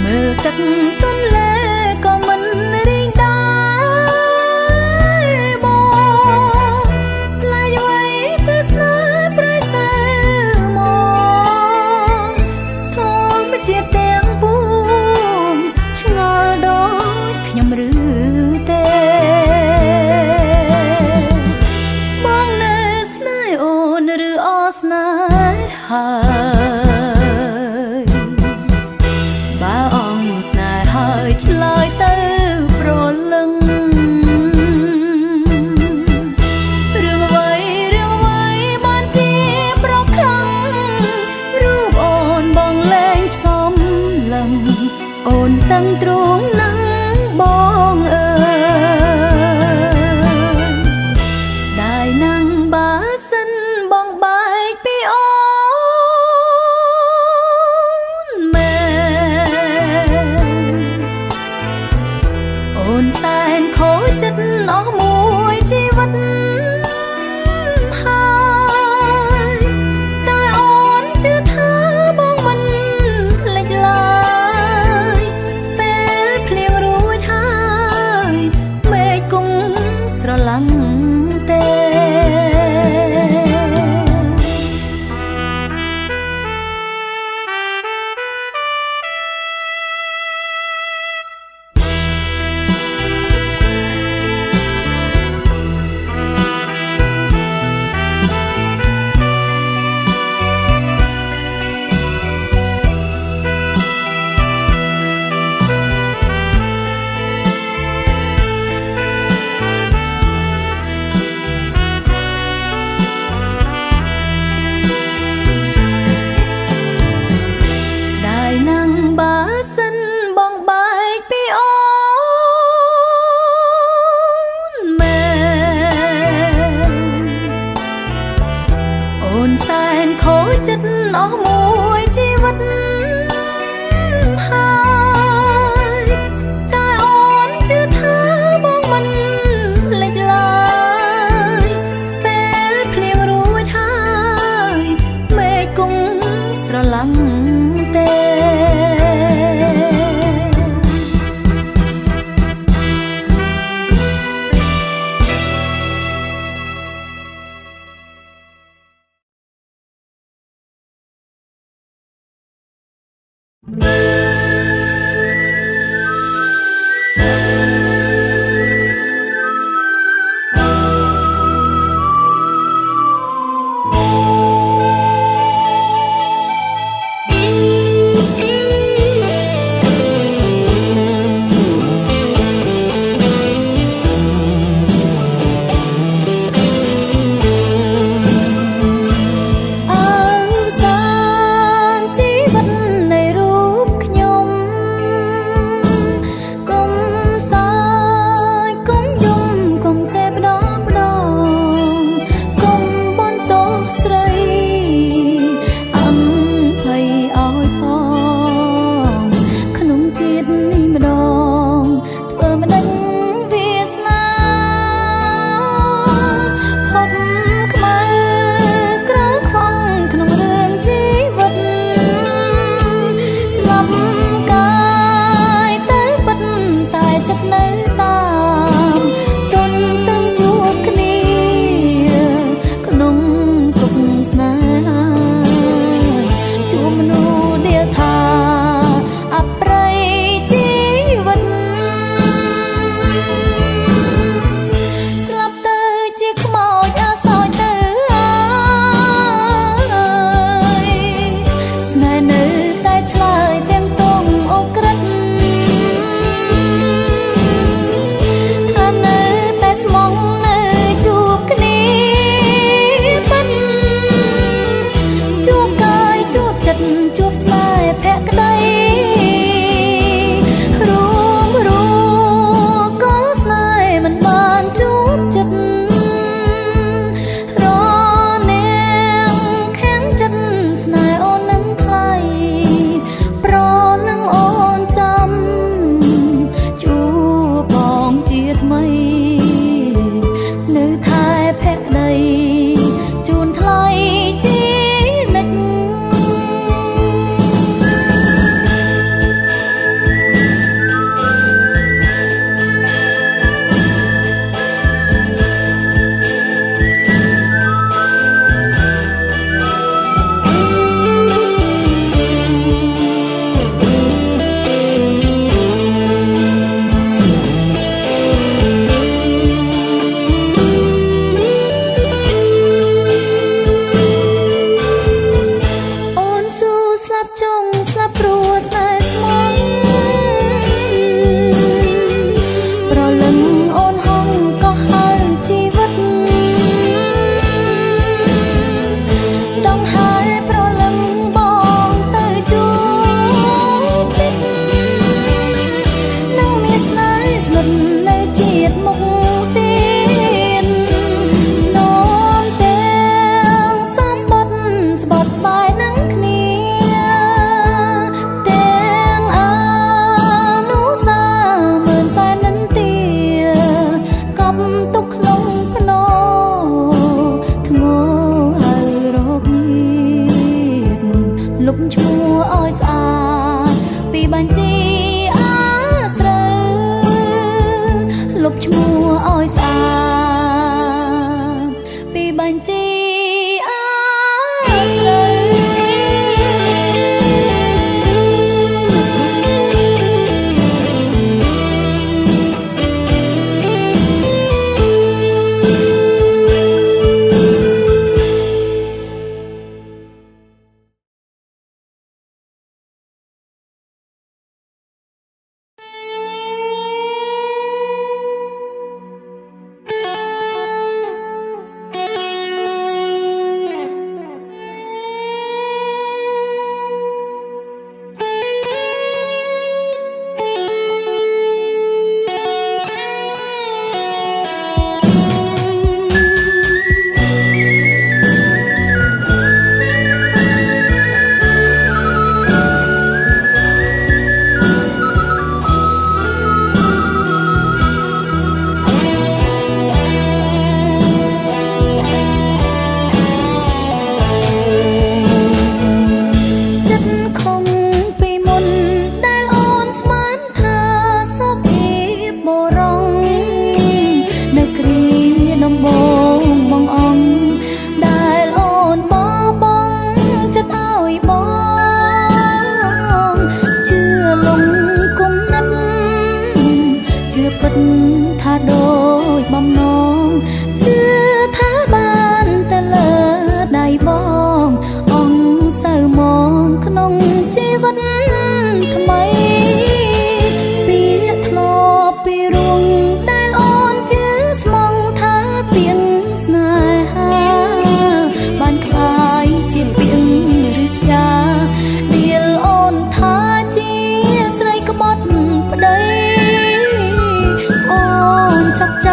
mơ tắt tuôn lệ có mình riêng đái bò lại vậy ta xa trái xa mò thong bất chia tiếng buồn ngờ đó nhầm rư tê mong nơi snai ôn rư o snai hà lời tư pro lưng rương vây ban chia pro khăn rúp ồn bong lên xóm lầm ồn tăng truống nắng bong ơi đài năng bá sinh bong bài pi ôn san khổ chất nó mùi chi vật hai tai ôn chưa tha bong mình lệch lại bê phliêng rùi hai mê cung sro lăng tê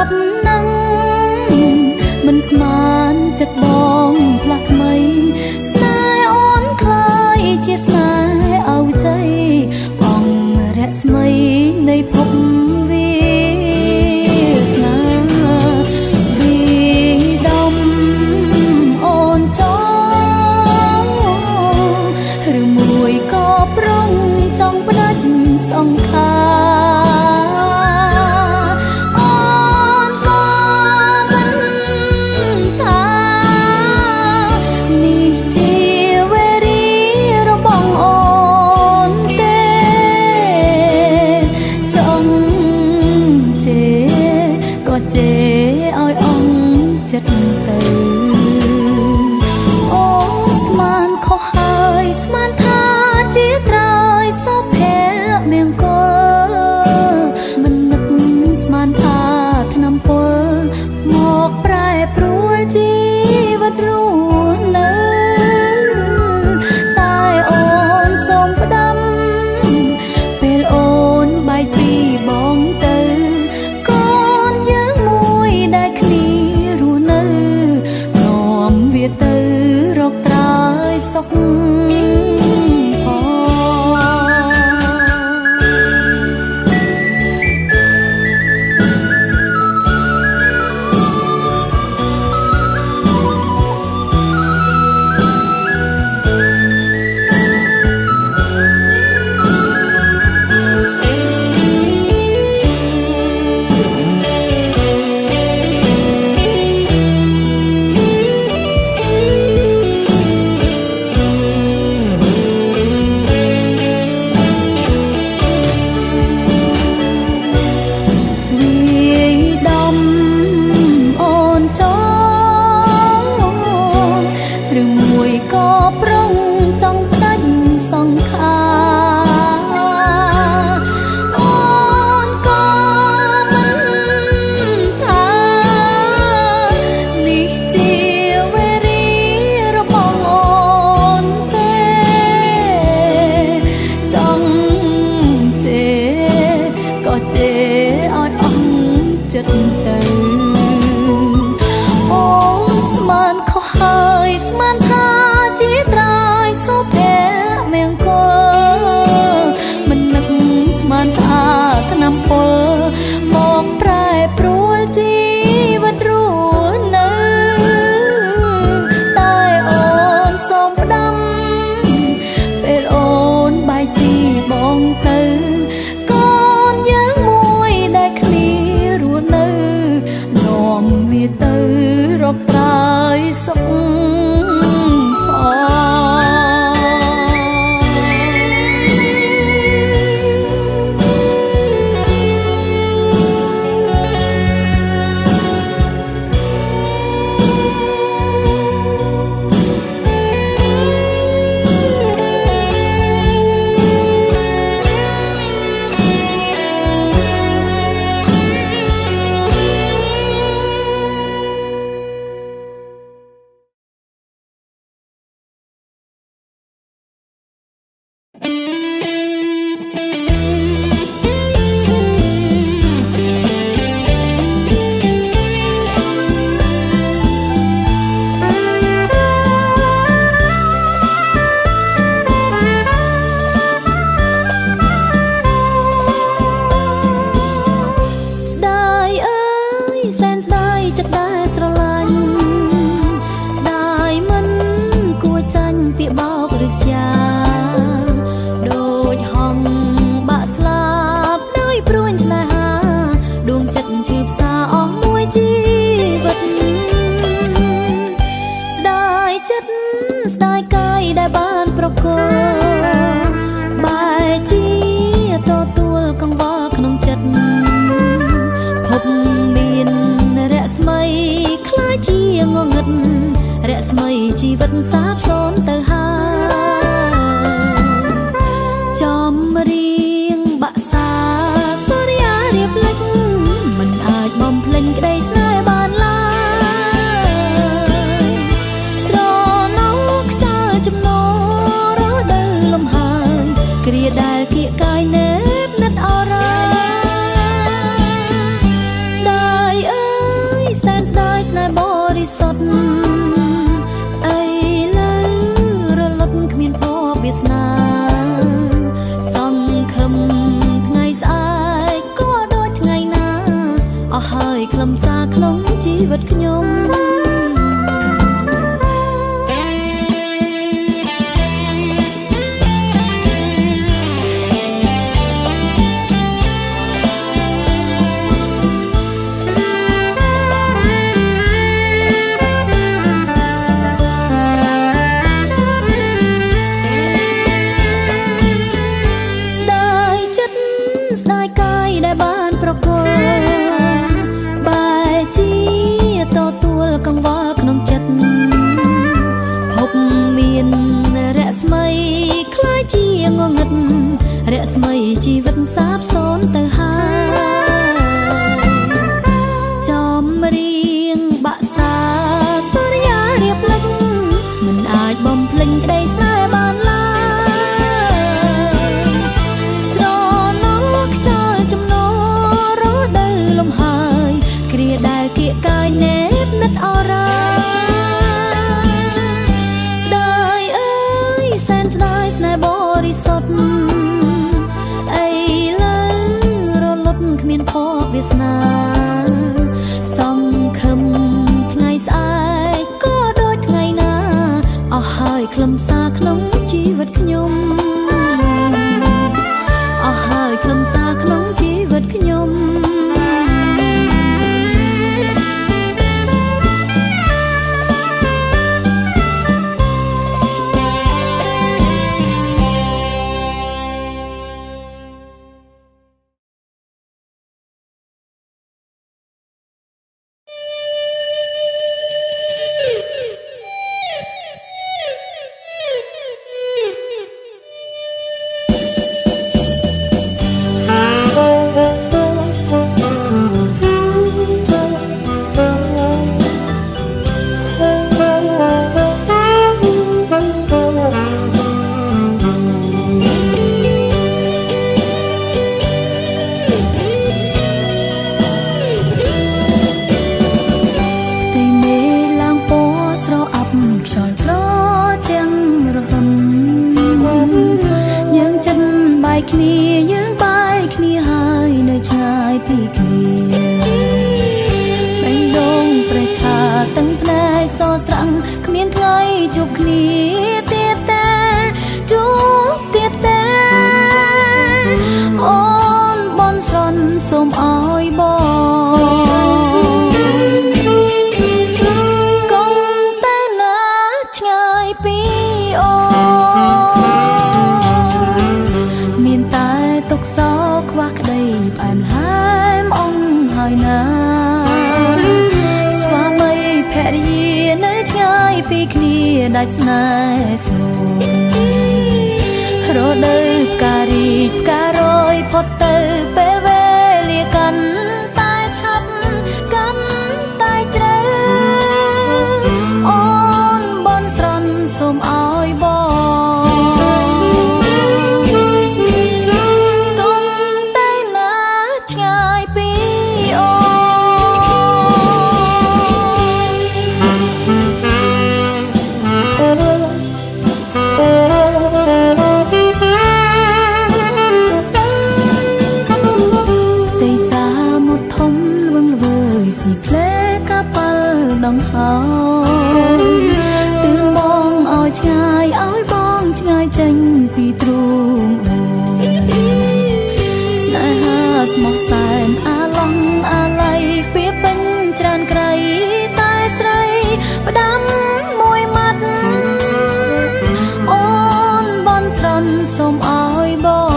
ប់នឹងមិនស្មានចិត្តបងផ្លាស់ថ្មីស្នេហ៍អូនคล้ายជាស្នេហ៍អោជ័យបងរស្មីនៃភពវាស្នាវិដំអូនចង់ឬមួយក៏ប្រុងចង់ផ្ដាច់សង្ខាជីវិតសាបសូន្យទៅហើយចំរៀងបាក់សាសូរិយារៀបលិចមិនអាចបំភ្លេចក្តីស្នេហ៍បានឡើយស្រណោខ្យល់ចំណោរដូវលំហើយគ្រាដែលគៀកកាយណែបនិតអរ៉ាស្ដាយ វិតខ្ញុំស្ដាយកាយដែលបានប្រគល់បែជាតទួលកង្វល់ក្នុងចិត្តភពមានរស្មីคล้ายជាងងឹតរស្មីជីវិតសាបសូន្យទៅហើយចំរៀងបាក់សាសរិយារៀបលឹកមិនអាចបំភ្លេចក្តីស្នេហ៍បានឡើយស្រណោខ្យល់ចំនោរដូវលំហើយគ្រាដែលគៀកកាយណែបនិតអរ៉ាស្ដាយអើយសែនស្ដាយស្នេហ៍បរិសុទ្ធអីឡើយរលត់គ្មានភពវាសនាសង្ឃឹមថ្ងៃស្អែកក៏ដូចថ្ងៃណាអស់ហើយខ្លឹមសារក្នុងជីវិតខ្ញុំអស់ហើយខ្លឹមសារក្នុងជីវិតខ្ញុំគ្នាយើងបាយគ្នាហើយនៅឆ្ងាយពីគ្នាបេះដូងប្រេះឆាទាំងផ្នែកសស្រាំងគ្មានថ្ងៃជួបគ្នាទៀតតែជួបទៀតតែអូនបនស្រន់សូមអោយបងកុំទៅណាឆ្ងាយពីអូទុកសោខ្វះក្តីផ្អែមល្ហែមអងហើយណាស្វាមីភរិយានៅឆ្ងាយពីគ្នាដាច់ស្នេហ៍ស្នូរដូវផ្ការីកផ្ការយផុតទៅពេលវេលាកាន់តែឆាប់កាន់តែជ្រៅអូនបនស្រន់សូមអោយបងដងហើយទឿនបងឲ្យឆ្ងាយឲ្យបងឆ្ងាយចេញពីទ្រូងអូស្នេហាស្មោះសែនអាឡង់អាឡ័យពីពេញច្រើនក្រៃតែស្រីផ្ដាំមួយម៉ាត់អូនបនស្រន់សូមអោយបង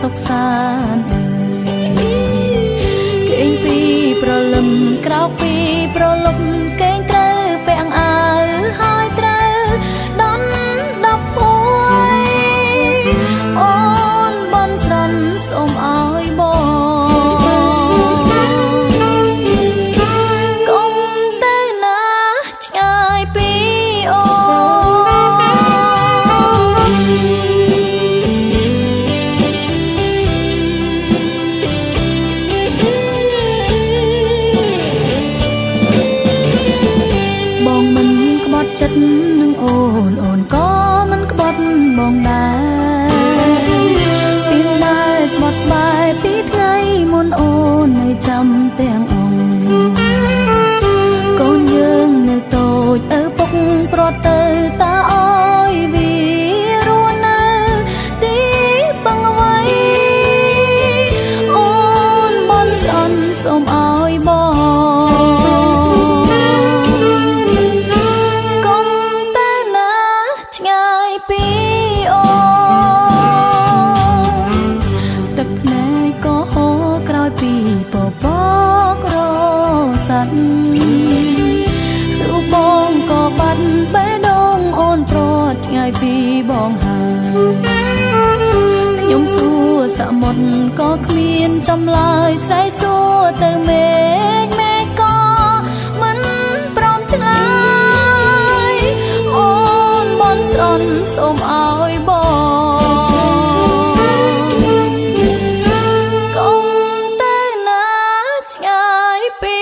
សុខសាន្តគេងពីប្រលឹមក្រោកពីប្រលប់គេងត្រូវពាក់អាវហើយត្រូវដន់ដប់ពួយអូនបនស្រន់សូមអោយបងកុំទៅណាឆ្ងាយពីអូន អូនក៏មិនក្បត់បងដែរពីដែរស្បត់ស្បាយពីថ្ងៃមុនអូននៅចាំទាំងអង្គកូនយើងនៅតូចឪពុកប្រត់ទៅតាអើយវារស់នៅទីបឹងអ្វីអូនបនស្អន់សូមអើយបងរូបបងក៏បាត់បេះដូងអូនប្រត់ឆ្ងាយពីបងហើយខ្ញុំសួរសមុទ្រក៏គ្មានចម្លើយស្រែកសួរទៅមេឃក៏មិនព្រមឆ្លើយអូនបនស្អន់សូមអើយបងកុំទៅណាឆ្ងាយពី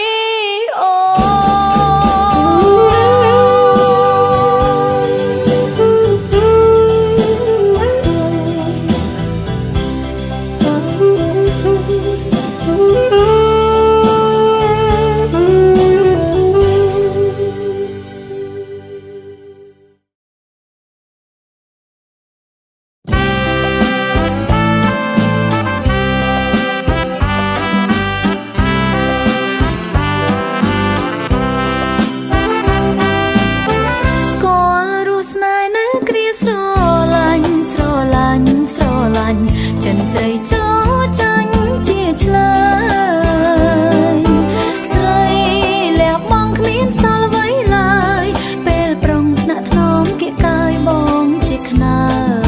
ចិនស្រីចោចាញ់ជាឆ្លើយស្រីលះបង់គ្មានសល់អ្វីឡើយពេលប្រុងថ្នាក់ថ្នមគៀកកាយបងជាខ្នើ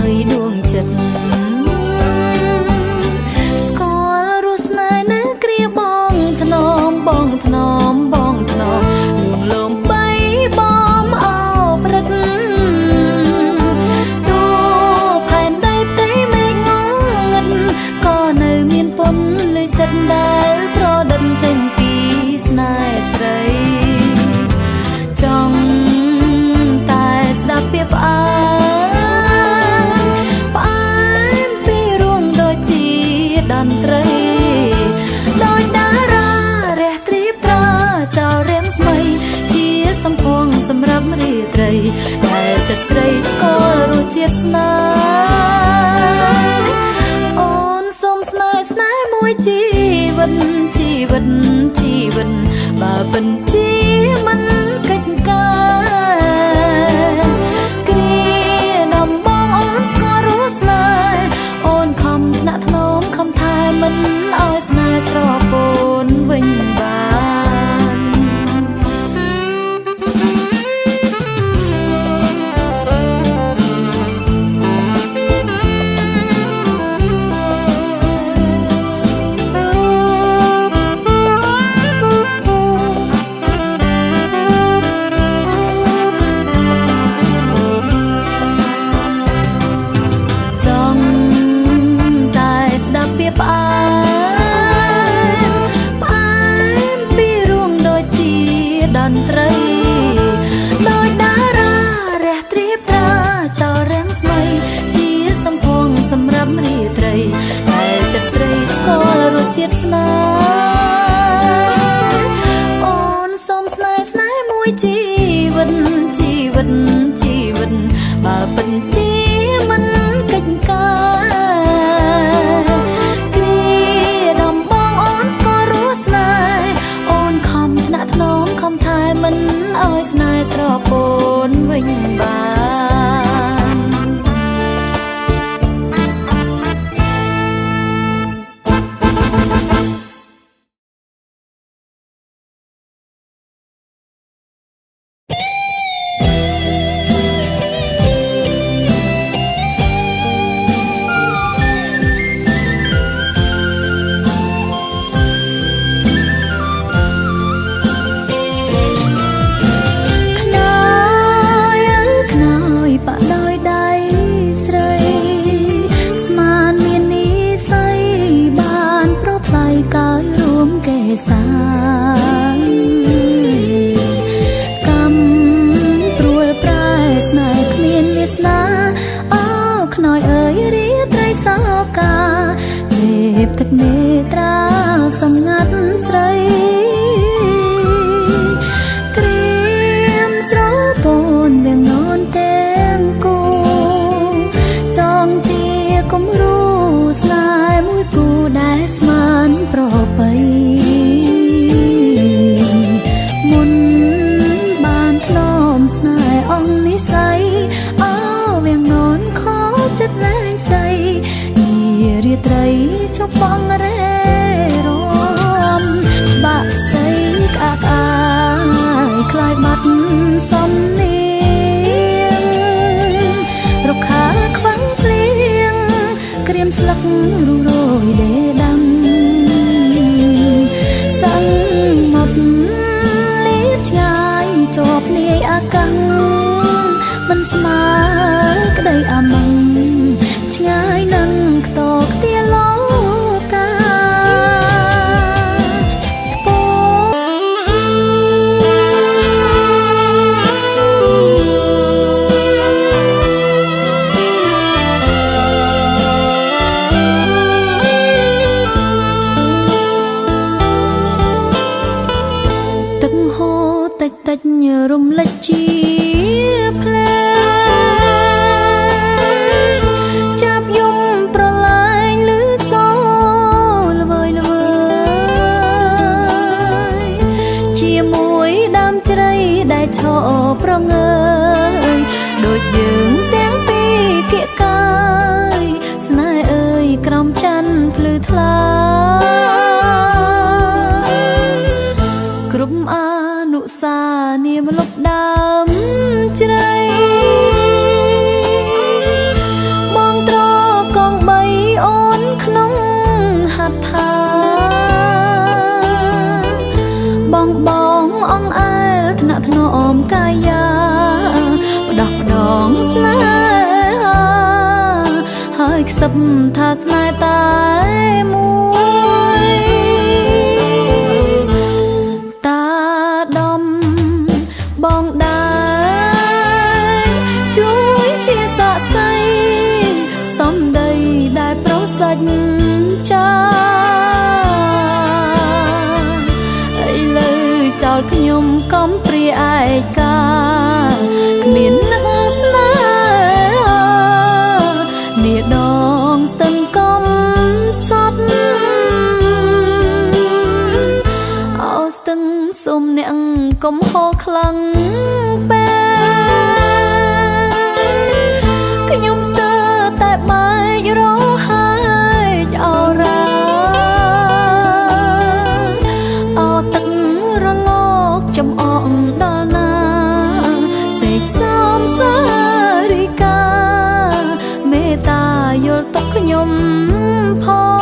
យដួងចិត្តស្គាល់រស់ស្នេហ៍នៅគ្រាបងថ្នមបងថ្នមបងថ្នមលួងលោមបីបំអោព្រឹកចិត្តដែលប្រដិតចេញពីស្នេហ៍ស្រីចង់តែស្ដាប់ពាក្យផ្អើលផ្អែមពីរួងដូចជាតន្ត្រីដោយតារារះត្រៀបត្រាចោលរៀមស្មីជាសម្ផស្សសម្រាប់រាត្រីដែលចិត្តស្រីស្គាល់រសជាតិស្នេហ៍អូនសូមស្នេហ៍ស្នេហ៍មួយជីវិតបើពិនជាមិនកិច្ចការគ្រាដំបងអូនស្គាល់រស់ស្នេហ៍អូនខំថ្នាក់ថ្នមខំថែមិនឲ្យស្នេហ៍ស្រពោនវិញបានផ្អែមពីរួងដូចជាតន្ត្រីដោយតារារះត្រៀបត្រាចោលរៀងស្មីជាសម្ផស្សសម្រាប់រាត្រីតែចិត្តស្រីស្គាល់រសជាតិស្នេហ៍អូនសូមស្នេហ៍ស្នេហ៍មួយជីវិតបើពិនជាមិនកិច្ចការខំថែមិនឲ្យស្នេហ៍ស្រពោនវិញបាន ទឹកនេត្រាសម្ងាត់ស្រីក្រៀមស្រពោនវាងននទាំងគូចងជាគំរូស្នេហ៍មួយគូដែលស្មានប្របីមុនបានធ្លំស្នេហ៍អងនិស័យអោវាងននខោចិត្តលែងស្ដីរាត្រីជប់បងរេរំបាក់សៃក្អាកអាយខ្លាយបាត់សំនៀងរកខាខ្វាំងភ្លៀងក្រៀមស្លឹករុំរយដេដាំសាំងមកលៀបឆ្ងាយជាប់នាយអាកាំងមិនស្មើក្ដីអាម៉ងឆ្ងាយនឹងខ្ទរខ្ទាឡកាទឹកហូរតិចតិចរំលេចជាភ្លែដែលឈរប្រងើយដូចយើងទាំងពីរគៀកកាយស្នេហ៍អើយក្រំច័ន្ទភ្លឺថ្លាគ្រប់អនុសានាមលុបដើមជ្រៃបងត្រកងបីអូនក្នុងហត្ថាបងអងអែលថ្នាក់ថ្នមកាយាផ្ដោះផ្ដងស្នេហាហើយខ្សឹបថាស្នេហ៍តែមួយតាដំបងដែរជួយជាសាក្សីសំដីដែលប្រសិទ្ធចាចោលខ្ញុំកំព្រាឯកាគ្មាននឹកស្នេហានាដងស្ទឹងកំសត់អោស្ទឹងសុំអ្នកកុំហូរខ្លាំងពេកខ្ញុំស្ទើរតែបែករហើកអរ៉ាចំអងដល់ណាសេកសំសារិកាមេត្តាយល់ទុកខ្ញុំផង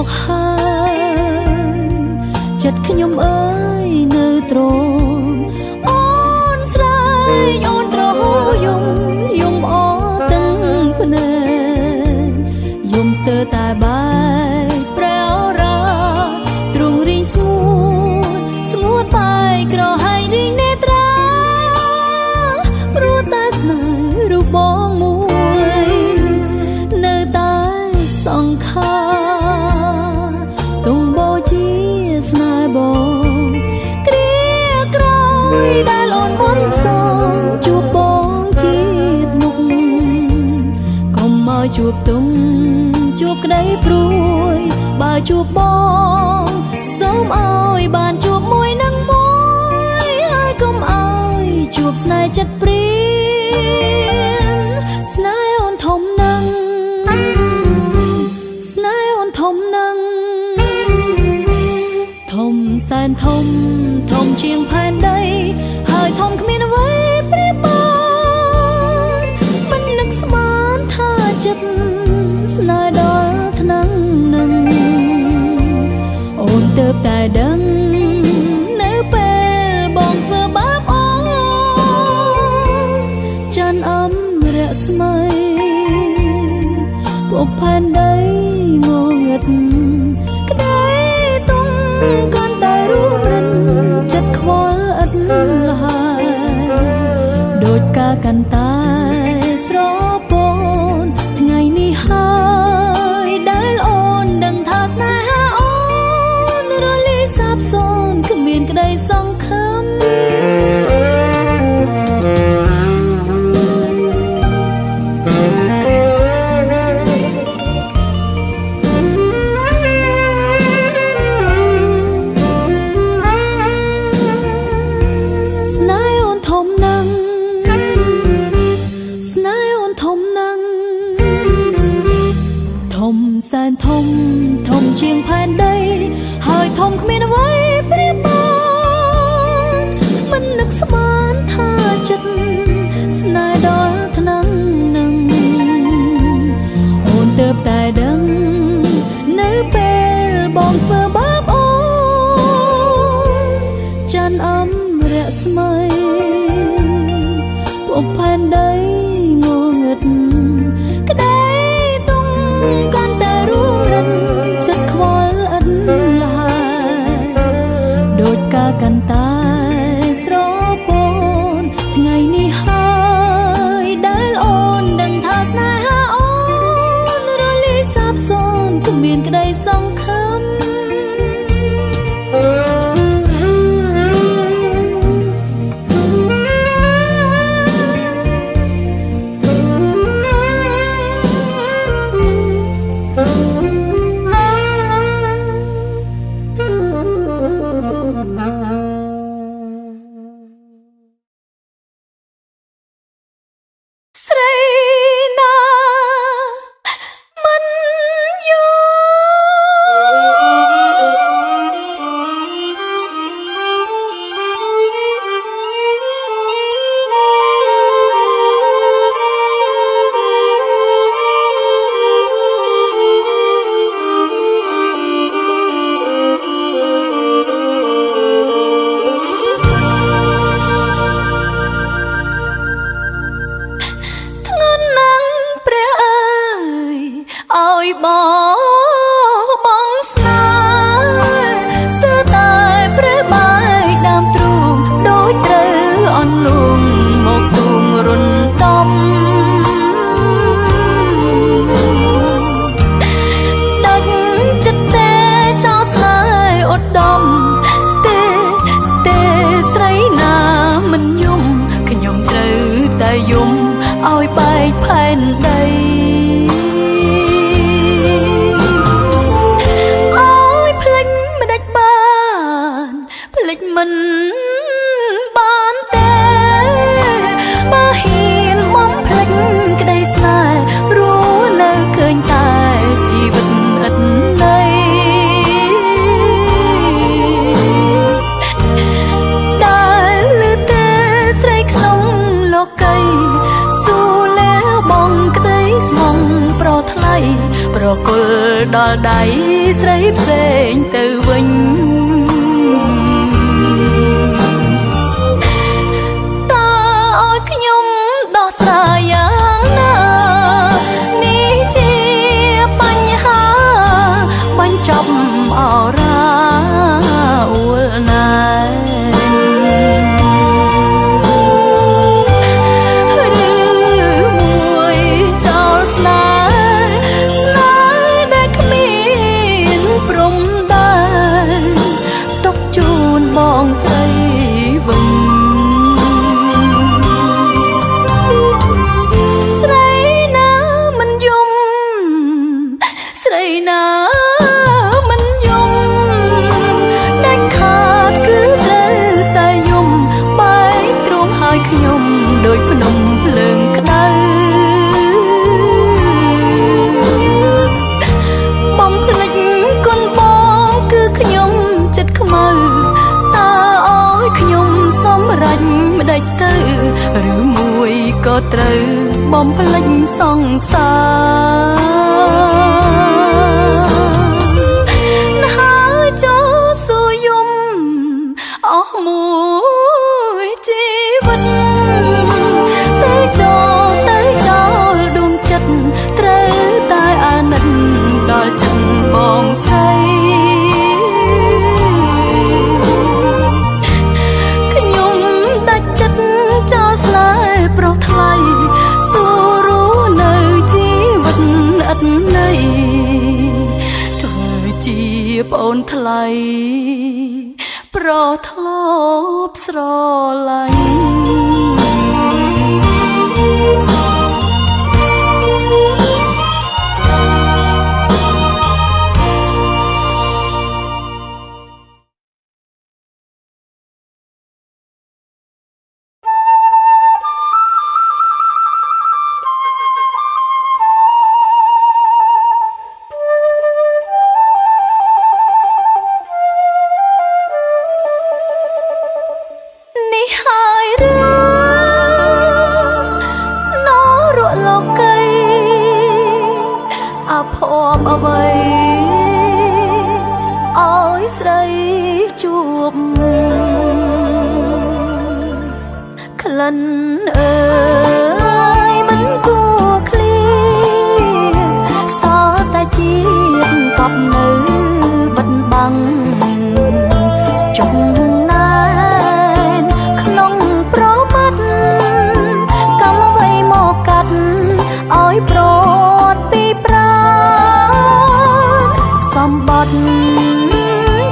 កហើយចិត្តខ្ញុំអើយនៅត្រង់អូនស្រីអូនត្រយំអទាំងភ្នែកយំស្ទើរតែបែកប្រែអរ៉ាទ្រង់រីងស្ងួតបែកក្រហាយរីងនេត្រាព្រោះតែស្នេហ៍រូបបងមួយនៅតែសង្ខារទងបោជាស្នេហ៍បងគ្រាក្រោយដែលអូនបំសងជួបបងជាតិមុខកុំមកជួបទុំជួបក្តីព្រួយបើជួបបងសូមឲ្យបានជួបមួយនឹងមួយហើយកុំឲ្យជួបស្នេហ៍ចិត្តព្រានស្នេហ៍អូនធំនឹងស្នេហ៍អូនធំនឹងធំសែនធំជាងផែនដីហើយធំគ្មានអ្វីប្រៀបបានមិននឹកស្មានថាចិត្តស្នេហ៍ដល់ថ្នាំងនឹងអូនទើបតែដឹងនៅពេលបងធ្វើបាបអូនច័ន្ទអំរស្មីពុកផែនដីងងឹតក្តីទុំកាន់តែរួមរិនចិត្តខ្វល់ឥតលហើយដូចការកាន់តែស្រពនថ្ងៃនេះហើយដែលអូនដឹងថាស្នេហាអូនរលាយសាបសូន្យគ្មានក្តីសង្ឃឹមសែនធំជាងផែនដីហើយធំគ្មានអ្វីប្រៀបបានមិននឹកស្មានថាចិត្តស្នេហ៍ដល់ថ្នាំងនឹងអូនទើបតែដឹងនៅពេលបងធ្វើបាបអូនច័ន្ទអំរស្មីពុកផែនដីងងឹតក្តីកាន់តែរួមរិនចិត្តខ្វល់ឥតលហើយដូចការកាន់តែស្រពនថ្ងៃនេះហើយដែលអូនដឹងថាស្នេហាអូនរលាយសាបសូន្យគ្មានក្តីសង្ឃឹមស្រីណាមិនយឲ្យបងស្នេហ៍ស្ទើរតែប្រេះបែកដើមទ្រូងដូចត្រូវអន់លងមកទូងរុនដំដាច់ចិត្តតែចោលស្នេហ៍ឧត្តមទេស្រីណាមិនយំខ្ញុំត្រូវតែយំឲ្យបែកផែនដីមិនបានទេបើហ៊ានបំភ្លេចក្តីស្នេហ៍រស់នៅឃើញតែជីវិតឥតន័យដែលលឺទេស្រីក្នុងលោកីស៊ូលែបងក្តីស្នេ ប្រគល់ដល់ដៃស្រីផ្សេងទៅវិញតើឲ្យខ្ញុំដោះស្រាយយ៉ាងណានេះជាបញ្ហាបញ្ចប់អរ៉ាអួលណាដូចភ្នំភ្លើងក្តៅបំភ្លេចគុណបងគឺខ្ញុំចិត្តខ្មៅតើឲ្យខ្ញុំសម្រេចម្ដេចទៅឬមួយក៏ត្រូវបំភ្លេចសង្សារណាស់ចូលសួរយំអស់មួយជីវិតទៅចោលដួងចិត្តត្រូវតែអាណិតដល់ចិត្តបងស្រីខ្ញុំដាច់ចិត្តចោលស្នេហ៍ប្រុសថ្លៃសួររស់នៅជីវិតឥតន័យធ្វើជាប្អូនថ្លៃប្រធ្លាប់ស្រឡាញ់ភ័ព្វអ្វីឲ្យស្រីជួបក្លិនអើយមិនគួរឃ្លៀសល់តែជាតិកប់នៅបិទបាំងចុងណែនក្នុងប្រមាត់កម្មអ្វីមកកាត់ឲ្យប្រត់ពីប្រាសម្បត្តិ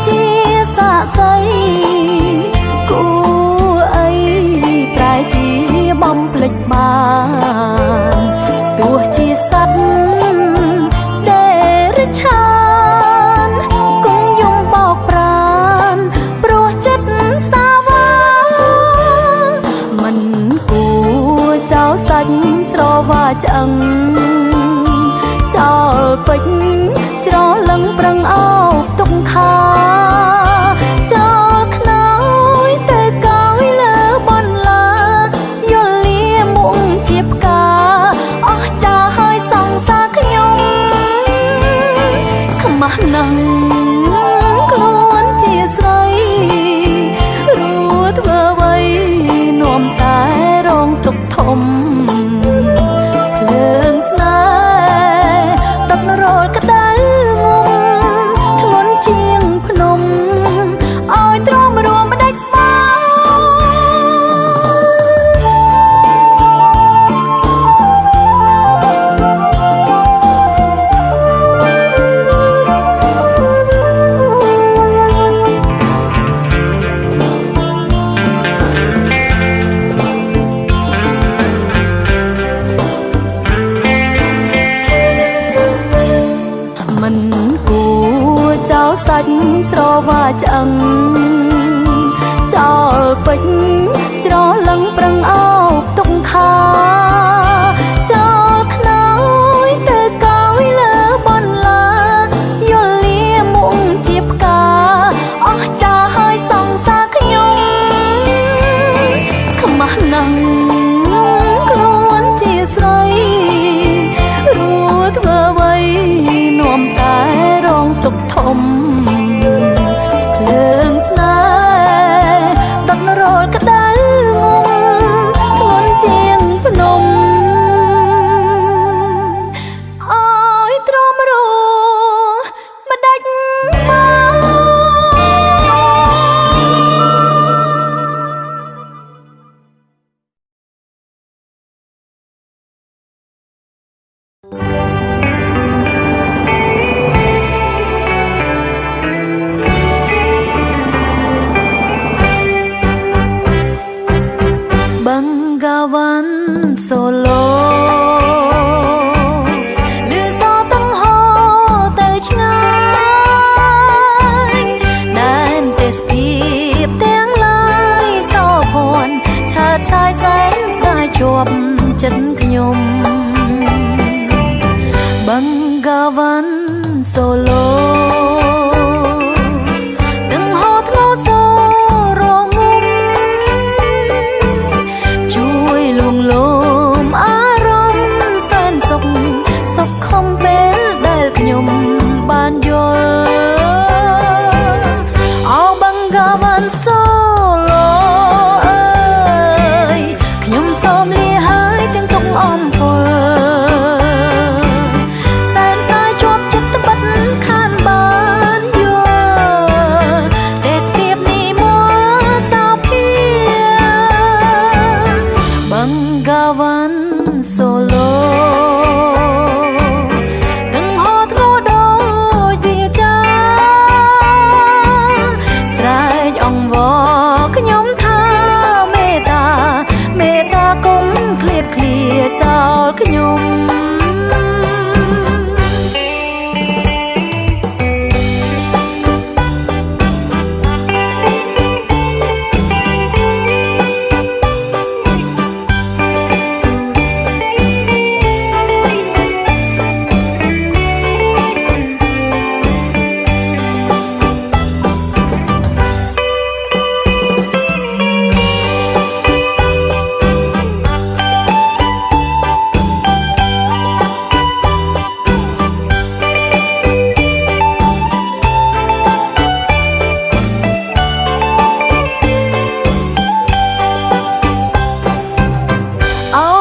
ជាសាក្សីគួរអីប្រែជាបំភ្លេចបានទោះជាសត្វដែលរិឆានគង់យំបោកប្រានព្រោះចិត្តសាវាមិនគួរចោលសាច់ស្រវាឆ្អឹងចោលពេជ្រច្រឡឹងប្រឹងអោបទុកខាចោលខ្នើយទៅកោយលើបន្លាយល់លាមុខជាផ្កាអស់ចាហើយសង្សារខ្ញុំខ្មាស់ណាស់ខ្លួនជាស្រីរួចធ្វើអ្វីនាំតែរងទុក្ខធំភ្លើងស្នេហ៍ដុតរលក្តៅងំធ្ងន់ជាងភ្នំឲ្យទ្រាំរួមផ្ដាច់មិនគួរចោលសាច់ស្រវាឆ្អឹងចោលពេជ្រច្រឡឹងប្រឹងអោបទុកខាចោលខ្នើយទៅកោយលើបន្លាយល់លាមុខជាផ្កាអស់ចាហើយសង្សារខ្ញុំខ្មាស់ណាស់ខ្លួនជាស្រីរួចធ្វើអ្វី Bengawan Solo từng hót ngô xô rô ngum chui luồng lồm á rong san sọc sọc không bé đài nhom ban vô ao Bengawan Solo ơi nhom xóm lia hái tiếng tung om phơi Bengawan Solo từng hót ngô đôi bia cha sải ong vò cứ nhóm tha mê ta cũng clear chào cứ nhung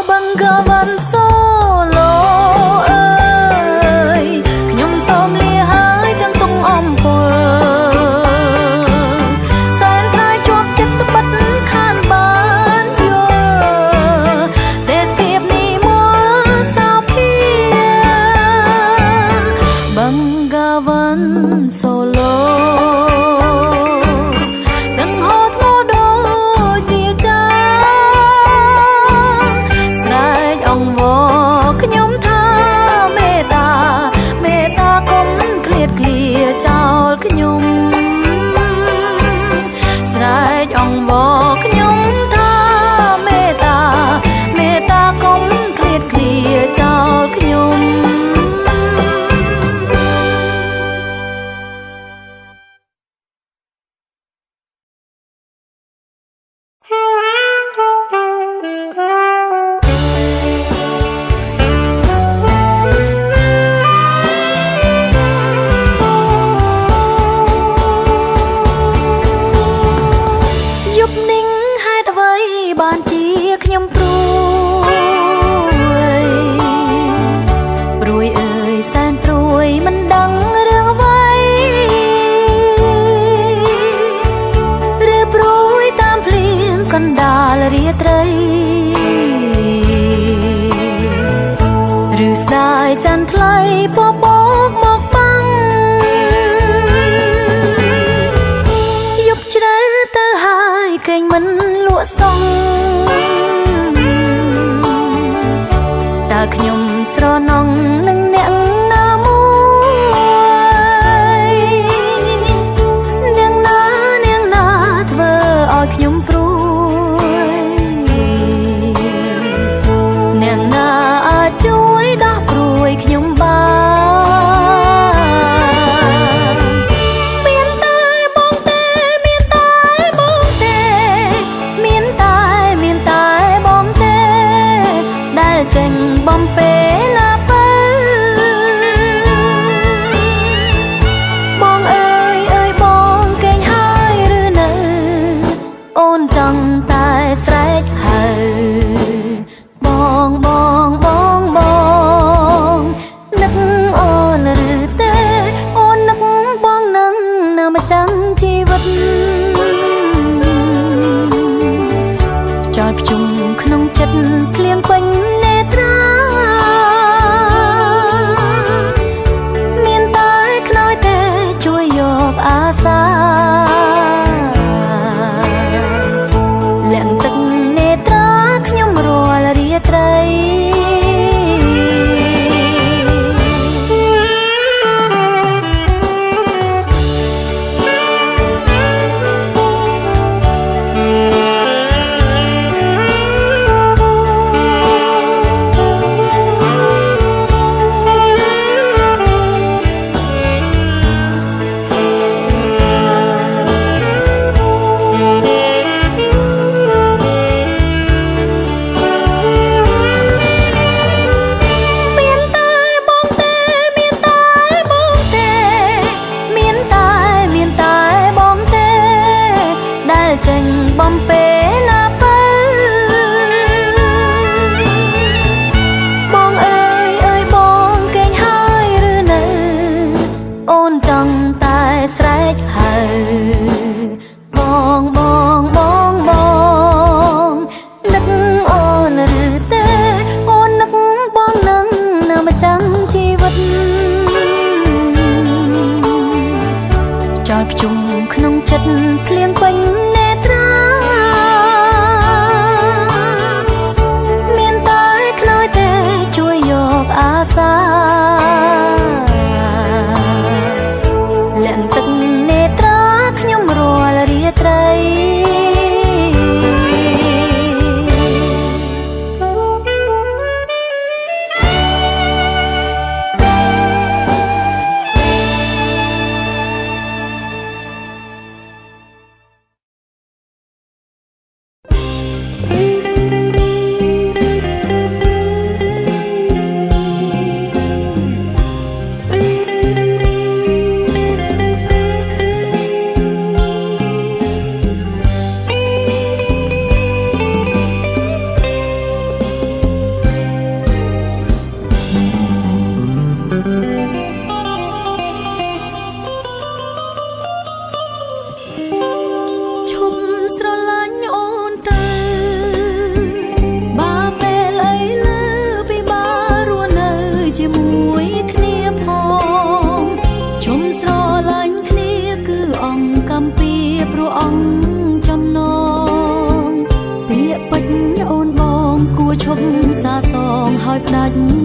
Bengawan Solo ơi nhom xóm lia hái tiếng tung om phơi san sai chóp chất bất khan bán vô tết kiếp ni mua sao phía Bengawan Solo từng hót ngô đôi bia cha ong vò cứ nhóm tha mê ta cũng clear chào cứ nhung sải ong vò cứ nhóm tha mê ta cũng clear chào cứ nhungបានជាខ្ញុំព្រួយអើយសែនព្រួយមិនដឹងរឿងអ្វីឬព្រួយតាមភ្លៀងកណ្ដាលរាត្រីឬស្ដាយចន្ទថ្លៃបបោកមកបាំងយប់ជ្រៅទៅហើយកេងមិនលក់សងតើខ្ញុំស្រណងនឹងអ្នកណាមួយនាងណាធ្វើឲ្យខ្ញុំព្រួយនាងណាអាចជួយដោះព្រួយខ្ញុំបានមានតែបងទេមានតែបងទេមានតែបងទេដែលចេញបំពេណាបើបងអើយបងកេងហើយឬនៅអូនចង់តែស្រែកហៅបងនឹកអូនឬទេអូននឹកបងនឹងនៅម្ចាំងជីវិតចោលភ្ជុំក្នុងចិត្តភ្លៀងពេញនេត្រា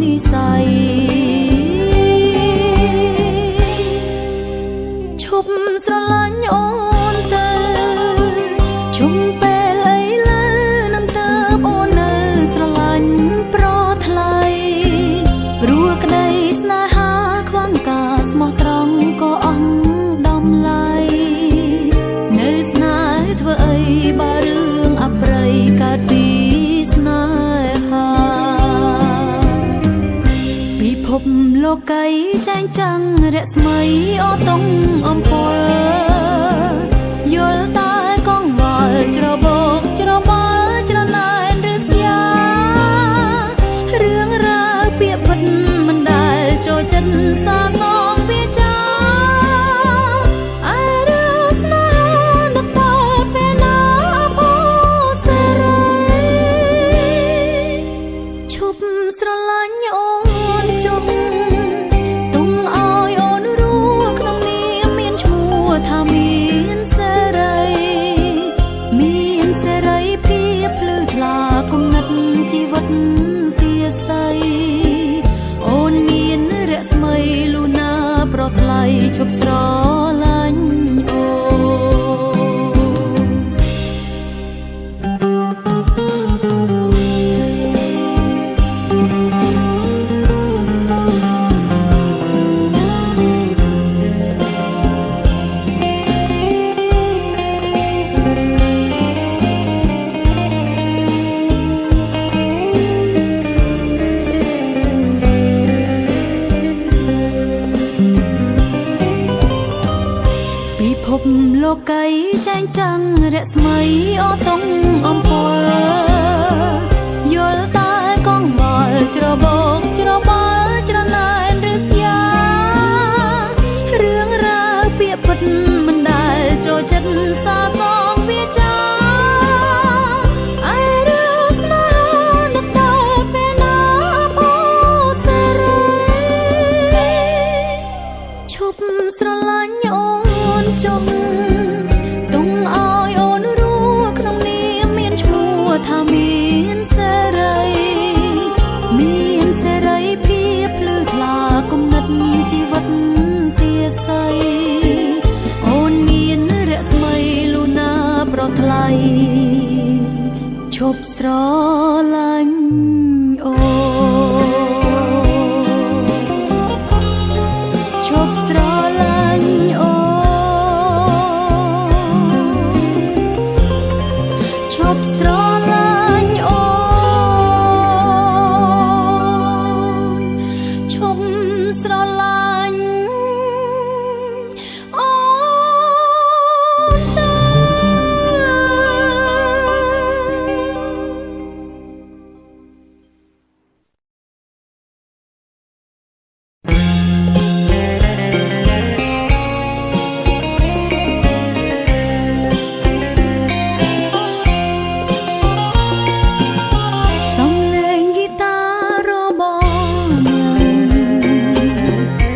និស័យឈប់ស្រឡាញ់អូនទៅជុំពេលអីលើនឹងទៅអូននៅស្រឡាញ់ប្រថ្លៃព្រោះក្តីស្នេហាខ្វះការស្មោះត្រង់ក៏អស់ដំឡៃនៅស្នេហ៍ធ្វើអីបើរឿងអប្រិយកើតពីស្នេហាពិភពលោកីចែងចាំងរស្មីអូតុងអំពល់យល់តែកងវល់ច្របូកច្របល់ច្រណែនឬស្យារឿងរ៉ាវពាក្យពិតមិនដែលចូលចិត្តសាសងវាចាអើរឿងស្នេហ៍នឹកដល់ពេលណាអពោសេរីឈប់ស្រឡាញ់អូនចុះទុំឲ្យអូនรู้ក្នុងនាមមានឈ្មោះថាមានសេរីមានសេរីភាពភ្លឺថ្លាគំនិតជីវិតទាស័យអូនមានរស្មីលូណាប្រថ្លៃឈប់ស្រឡាញ់អូពិភពលោកីចែងចាំងរស្មីអូតុងអំពល់យល់តែកងវល់ច្របូកច្របល់ច្រណែនឬស្យារឿងរ៉ាវពាក្យពិតមិនដែលចូលចិត្តសាសងវាចាអើរឿងស្នេហ៍នឹកដល់ពេលណាអពោសេរីឈប់ស្រឡាញ់អូនចុះទុំឲ្យអូនรู้ក្នុងនាមមានឈ្មោះថាមានសេរីមានសេរីភាពភ្លឺថ្លាគំនិតជីវិតទាស័យអូនមានរស្មីលូណាប្រថ្លៃឈប់ស្រឡាញ់អូឈប់ស្រឡាញ់អូឈប់ស្រឡាញ់អូឈប់ស្រឡាញ់អូទៅសំឡេងហ្គីតារបស់ញ៉ាំ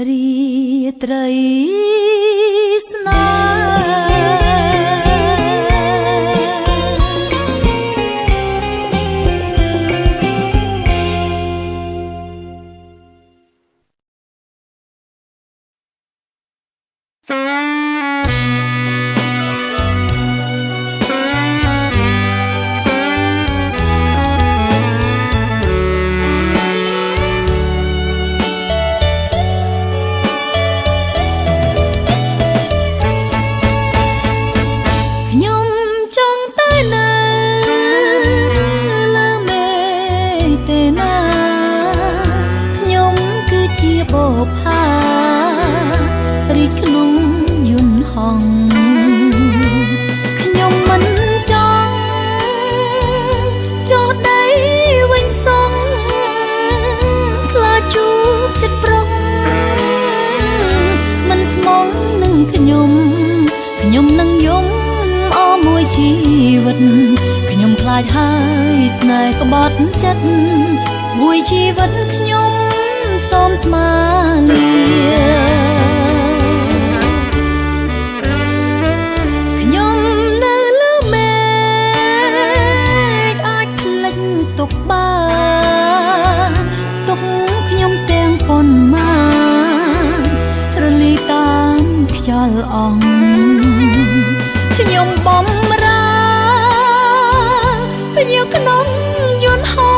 រីត្រីស្នេខ្ញុំនឹងយំអមួយជីវិតខ្ញុំខ្លាចហើយស្នេហ៍ក្បត់ចិត្តមួយជីវិតខ្ញុំសូមស្មាលាខ្ញុំនៅលើមេឃអាចភ្លេចទុកបានទុកខ្ញុំទាំងប៉ុន្មានរលីតាមខ្យល់អងខ្ញុំបំរើភ្ញៀវក្នុងយន្តហោ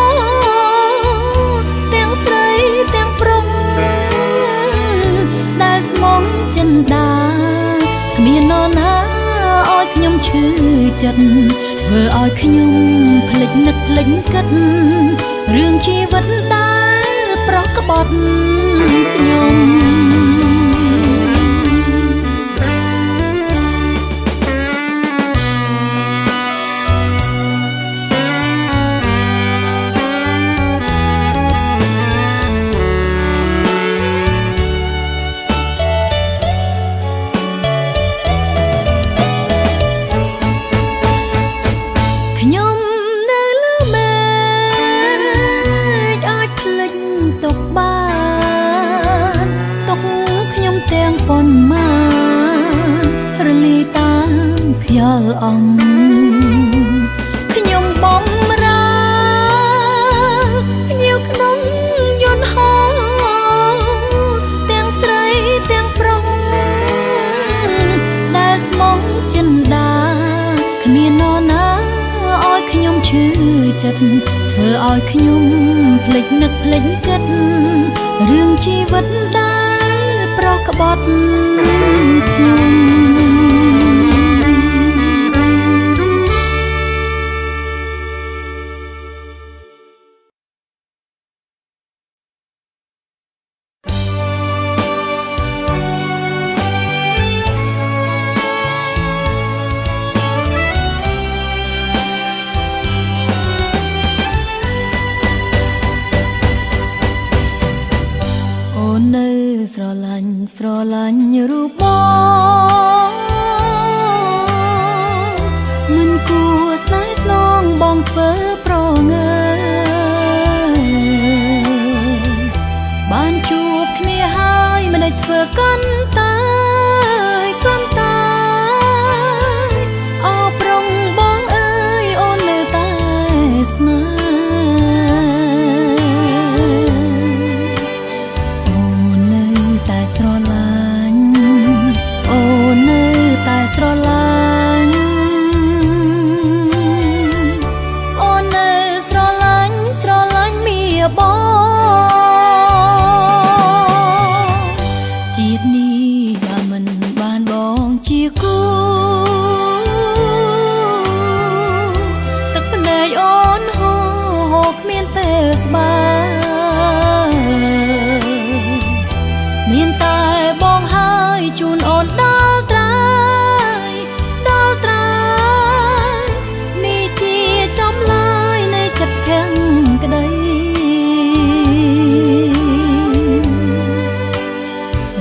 ទាំងស្រីទាំងប្រុសដែលស្មងចិនដាគ្មាននរណាឲ្យខ្ញុំឈឺចិត្តធ្វើឲ្យខ្ញុំភ្លេចនឹកភ្លេចគិតរឿងជីវិតដែលប្រោះក្បត់ខ្ញុំអងខ្ញុំបំរើភ្ញៀវក្នុងយន្តហោទាំងស្រីទាំងប្រុសដែលស្មងចិនដាគ្មាននរណាឲ្យខ្ញុំឈឺចិត្តធ្វើឲ្យខ្ញុំភ្លេចនឹកភ្លេចគិតរឿងជីវិតដែលប្រោះក្បត់ខ្ញុំស្រឡាញ់រូបបងមិនគួរស្នេហ៍ស្នងបងធ្វើប្រងើបានជួបគ្នាហើយមិនได้ធ្វើកាន់តែអរព្រំបងអើយអូននៅតែស្នេហ៍ស្រឡាញ់អូននៅស្រឡាញ់មាបងជាតិនេះបើមិនបានបងជាគូទឹកភ្នែកអូនហូរគ្មានពេលស្បើមានតែបងហើយជូនអូនដល់ត្រាក្តី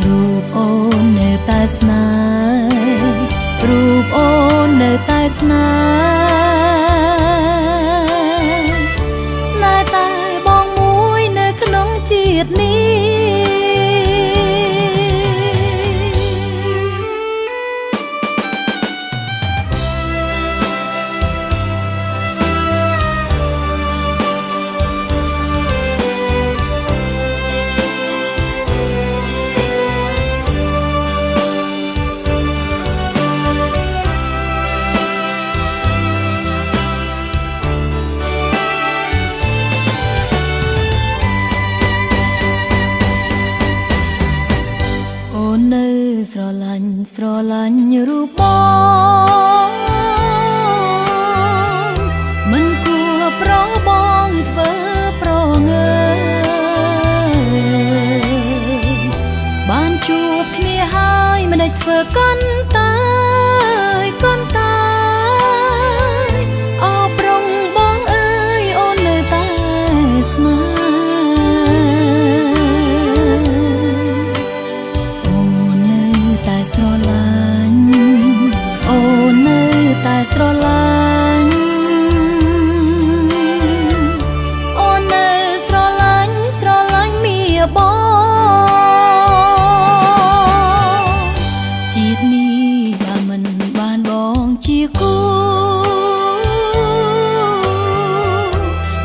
រូបអូននៅតែស្នេហ៍រូបអូននៅតែស្នេហ៍តែបងមួយនៅក្នុងជាតិនេះ លាញ់រូបបងមិនគួរប្របងធ្វើប្រងើបានជួបគ្នាហើយមិនได้ធ្វើកន្តើយកន្តើយអរព្រំបងអើយអូននៅតែស្នេហ៍អូននៅតែស្រឡាញ់អូននៅតែស្រឡាញ់អូននៅស្រឡាញ់មាបងជាតិនេះបើមិនបានបងជាគូ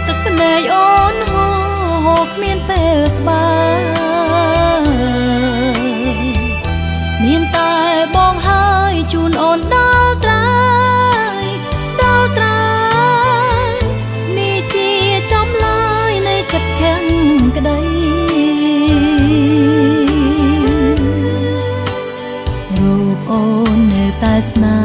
ទឹកភ្នែកអូនហូរគ្មានពេលស្បើមានតែបងហើយជូនអូនដល់ត្រើយនេះជាចំឡាយនៃចិត្តខាងក្តីរូបអូននៅតែស្នេ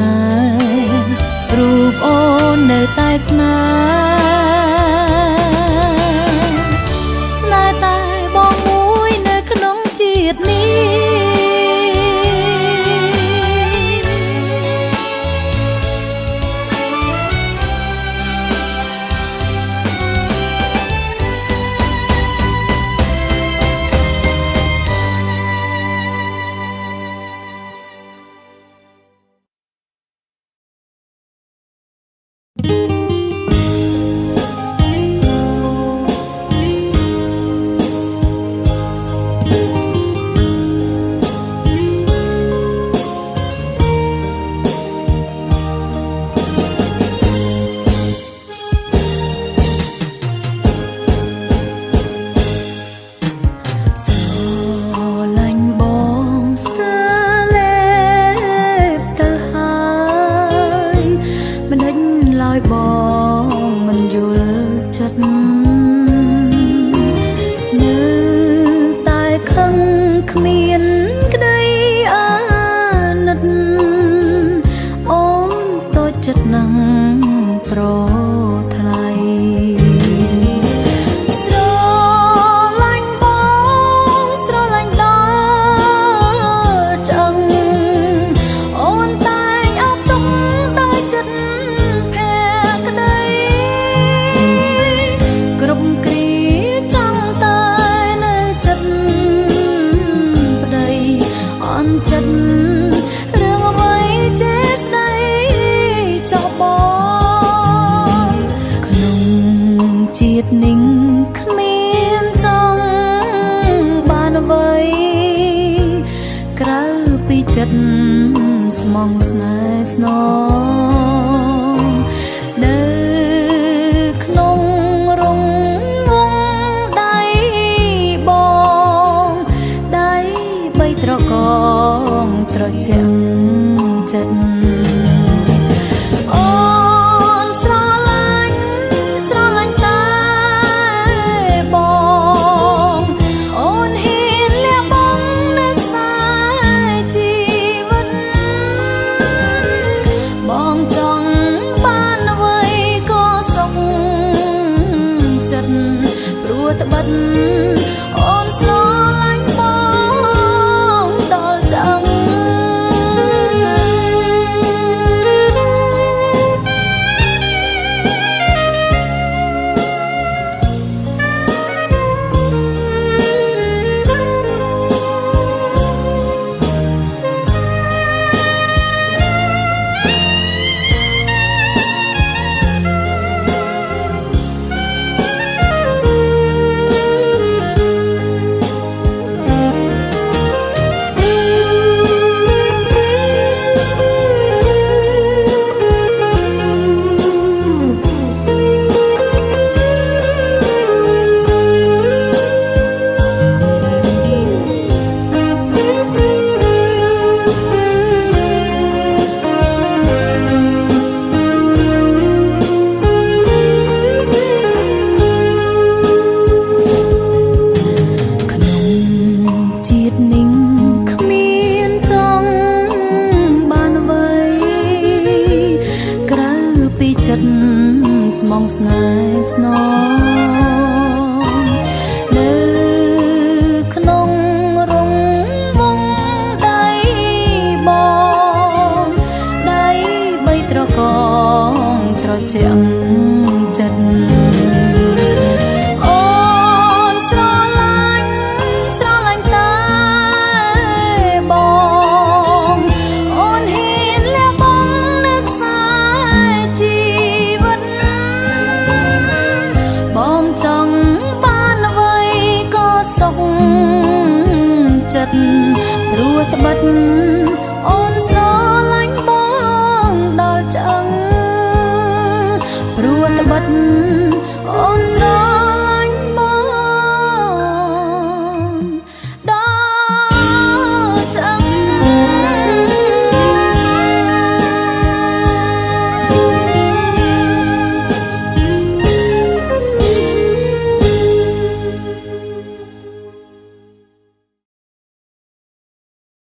ហ៍រូបអូននៅតែស្នេហ៍តែបងមួយនៅក្នុងជាតិនេះបងមិនយល់ចិត្តនៅតែខឹងគ្មានក្តីអាណិតអូនតូចចិត្តនឹងប្រថ្លៃស្រឡាញ់បងស្រឡាញ់ដល់ចឹងអូនតែងអបទុំដោយចិត្តគ្រប់គ្រាចង់តែនៅចិត្តប្តីអន់ចិត្តរឿងអ្វីចេះស្ដីចោះបងក្នុងជាតិនេះគ្មានចង់បានអ្វីក្រៅពីចិត្តស្មងស្នេហ៍ស្នងនៅក្នុងរងដៃបងដៃបីត្រកងត្រជាក់ចិត្តអូនស្រឡាញ់តែបងអូនហ៊ានលះបង់នៅខ្សែជីវិតបងចង់បានអ្វីក៏សុខចិត្តព្រោះត្បិតអូនស្រឡាញ់បងដល់ចឹង ស្នេហ៍ស្នងនៅក្នុងរងវងដៃបងដៃបីត្រកងត្រជាក់ចិត្តអូនស្រឡាញ់តែបងអូនហ៊ានលះបង់នៅខ្សែជីវិតបងចង់បានអ្វីក៏សុខចិត្តព្រោះត្បិតអូនស្រឡាញ់បងដល់ឆ្អឹងព្រោះត្បិត